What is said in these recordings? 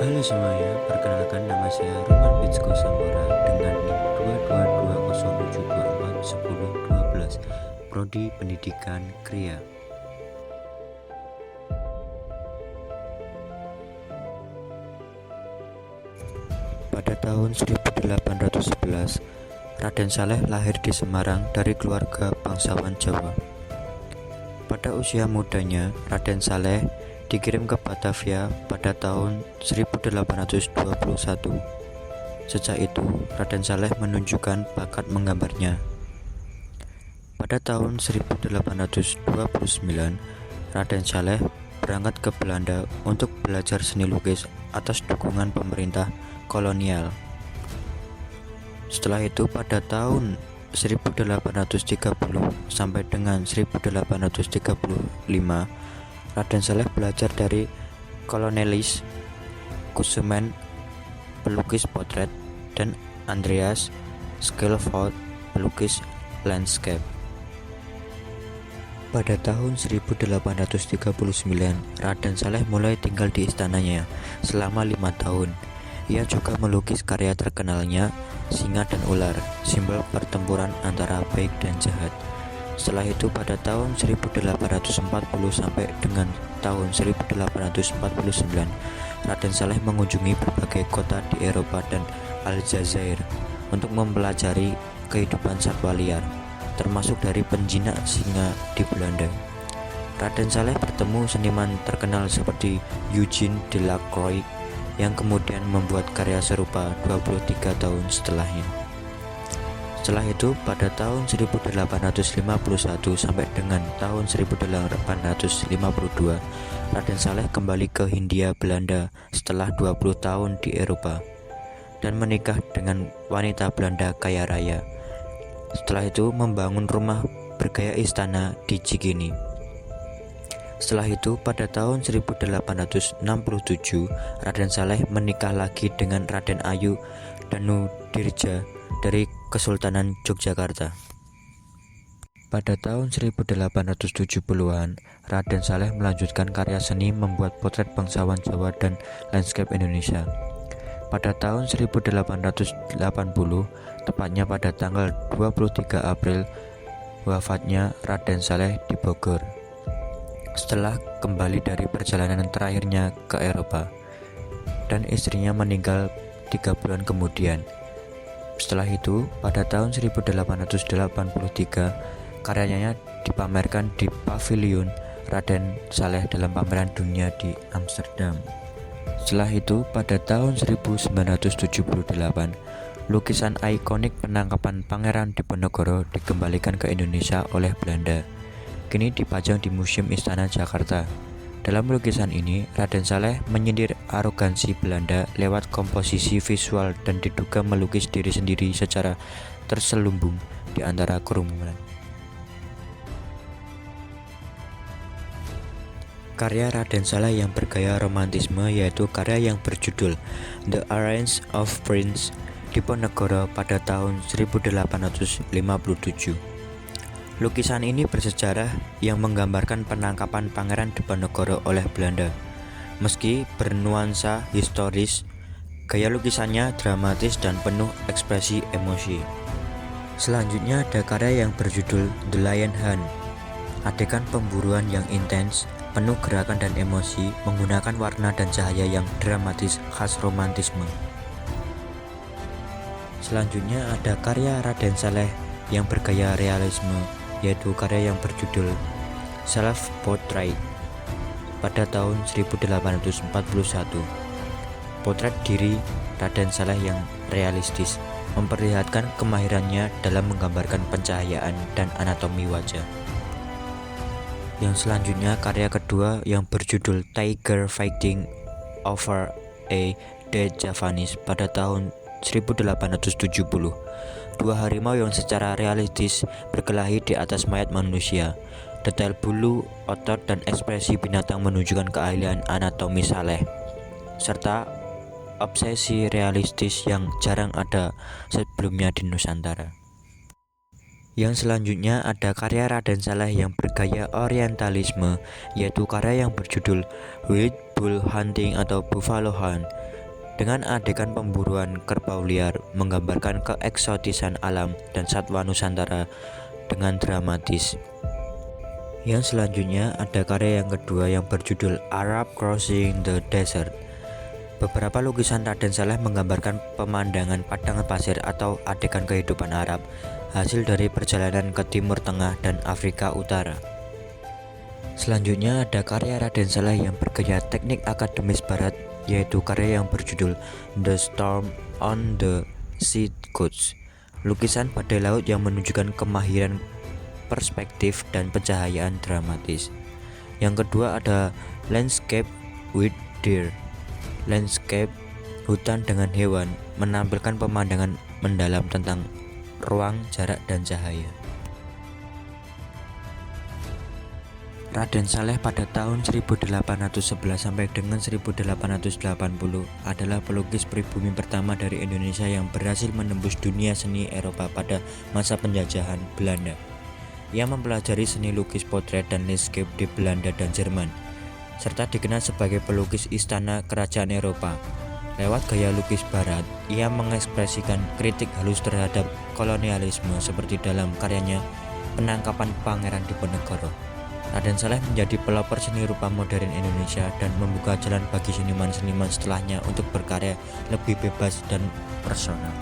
Halo semuanya, perkenalkan nama saya Roman Bitsko Sambora dengan NIM 22207241012, Prodi Pendidikan Kriya. Pada tahun 1811, Raden Saleh lahir di Semarang dari keluarga bangsawan Jawa. Pada usia mudanya, Raden Saleh dikirim ke Batavia pada tahun 1821. Sejak itu, Raden Saleh menunjukkan bakat menggambarnya. Pada tahun 1829, Raden Saleh berangkat ke Belanda untuk belajar seni lukis atas dukungan pemerintah kolonial. Setelah itu, pada tahun 1830 sampai dengan 1835, Raden Saleh belajar dari Kolonelis Kusumen, pelukis potret, dan Andreas Schelfhout, pelukis landscape. Pada tahun 1839, Raden Saleh mulai tinggal di istananya selama 5 tahun. Ia juga melukis karya terkenalnya singa dan ular, simbol pertempuran antara baik dan jahat. Setelah itu, pada tahun 1840 sampai dengan tahun 1849, Raden Saleh mengunjungi berbagai kota di Eropa dan Aljazair untuk mempelajari kehidupan satwa liar, termasuk dari penjinak singa di Belanda. Raden Saleh bertemu seniman terkenal seperti Eugene Delacroix yang kemudian membuat karya serupa 23 tahun setelahnya. Setelah itu, pada tahun 1851 sampai dengan tahun 1852, Raden Saleh kembali ke Hindia Belanda setelah 20 tahun di Eropa dan menikah dengan wanita Belanda kaya raya. Setelah itu, membangun rumah bergaya istana di Cikini. Setelah itu, pada tahun 1867, Raden Saleh menikah lagi dengan Raden Ayu Danudirja dari Kesultanan Yogyakarta. Pada tahun 1870-an, Raden Saleh melanjutkan karya seni membuat potret bangsawan Jawa dan landscape Indonesia. Pada tahun 1880, tepatnya pada tanggal 23 April, wafatnya Raden Saleh di Bogor setelah kembali dari perjalanan terakhirnya ke Eropa, dan istrinya meninggal 3 bulan kemudian. Setelah itu, pada tahun 1883, karyanya dipamerkan di Pavilion Raden Saleh dalam pameran dunia di Amsterdam. Setelah itu, pada tahun 1978, lukisan ikonik penangkapan Pangeran Diponegoro dikembalikan ke Indonesia oleh Belanda. Kini dipajang di Museum Istana Jakarta. Dalam lukisan ini, Raden Saleh menyindir arogansi Belanda lewat komposisi visual dan diduga melukis diri sendiri secara terselubung di antara kerumunan. Karya Raden Saleh yang bergaya romantisme yaitu karya yang berjudul The Arrest of Prince Diponegoro pada tahun 1857. Lukisan ini bersejarah yang menggambarkan penangkapan Pangeran Diponegoro oleh Belanda. Meski bernuansa historis, gaya lukisannya dramatis dan penuh ekspresi emosi. Selanjutnya ada karya yang berjudul The Lion Hunt. Adegan pemburuan yang intens, penuh gerakan dan emosi, menggunakan warna dan cahaya yang dramatis khas romantisme. Selanjutnya ada karya Raden Saleh yang bergaya realisme, yaitu karya yang berjudul Self Portrait pada tahun 1841. Potret diri Raden Saleh yang realistis memperlihatkan kemahirannya dalam menggambarkan pencahayaan dan anatomi wajah. Yang selanjutnya karya kedua yang berjudul Tiger Fighting Over a Dead Javanese pada tahun 1870. Dua harimau yang secara realistis berkelahi di atas mayat manusia. Detail bulu, otot, dan ekspresi binatang menunjukkan keahlian anatomi Saleh, serta obsesi realistis yang jarang ada sebelumnya di Nusantara. Yang selanjutnya ada karya Raden Saleh yang bergaya orientalisme, yaitu karya yang berjudul Wild Bull Hunting atau Buffalo Hunt. dengan adegan pemburuan kerbau liar menggambarkan keeksotisan alam dan satwa Nusantara dengan dramatis. Yang selanjutnya ada karya yang kedua yang berjudul Arab Crossing the Desert. Beberapa lukisan Raden Saleh menggambarkan pemandangan padang pasir atau adegan kehidupan Arab, hasil dari perjalanan ke Timur Tengah dan Afrika Utara. Selanjutnya ada karya Raden Saleh yang bergaya teknik akademis barat, yaitu karya yang berjudul The Storm on the Sea Coast. Lukisan badai laut yang menunjukkan kemahiran perspektif dan pencahayaan dramatis. Yang kedua ada Landscape with Deer. Landscape, hutan dengan hewan, menampilkan pemandangan mendalam tentang ruang, jarak, dan cahaya. Raden Saleh pada tahun 1811 sampai dengan 1880 adalah pelukis pribumi pertama dari Indonesia yang berhasil menembus dunia seni Eropa pada masa penjajahan Belanda. Ia mempelajari seni lukis potret dan landscape di Belanda dan Jerman, serta dikenal sebagai pelukis istana kerajaan Eropa. Lewat gaya lukis barat, ia mengekspresikan kritik halus terhadap kolonialisme seperti dalam karyanya Penangkapan Pangeran Diponegoro. Raden Saleh menjadi pelopor seni rupa modern Indonesia dan membuka jalan bagi seniman-seniman setelahnya untuk berkarya lebih bebas dan personal.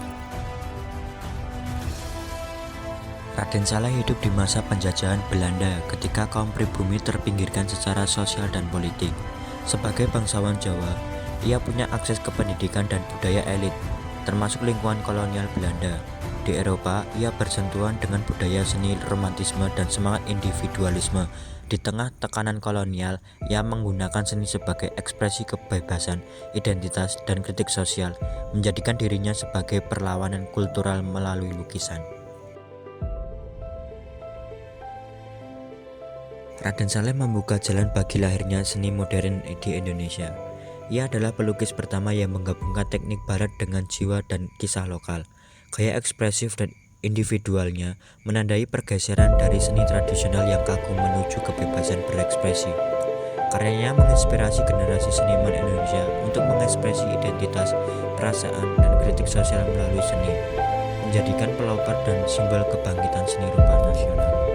Raden Saleh hidup di masa penjajahan Belanda ketika kaum pribumi terpinggirkan secara sosial dan politik. Sebagai bangsawan Jawa, ia punya akses ke pendidikan dan budaya elit, termasuk lingkungan kolonial Belanda. Di Eropa, ia bersentuhan dengan budaya seni romantisme dan semangat individualisme. Di tengah tekanan kolonial, ia menggunakan seni sebagai ekspresi kebebasan, identitas, dan kritik sosial, menjadikan dirinya sebagai perlawanan kultural melalui lukisan. Raden Saleh membuka jalan bagi lahirnya seni modern di Indonesia. Ia adalah pelukis pertama yang menggabungkan teknik barat dengan jiwa dan kisah lokal. Gaya ekspresif dan individualnya menandai pergeseran dari seni tradisional yang kaku menuju kebebasan berekspresi. Karyanya menginspirasi generasi seniman Indonesia untuk mengekspresi identitas, perasaan, dan kritik sosial melalui seni, menjadikan pelopor dan simbol kebangkitan seni rupa nasional.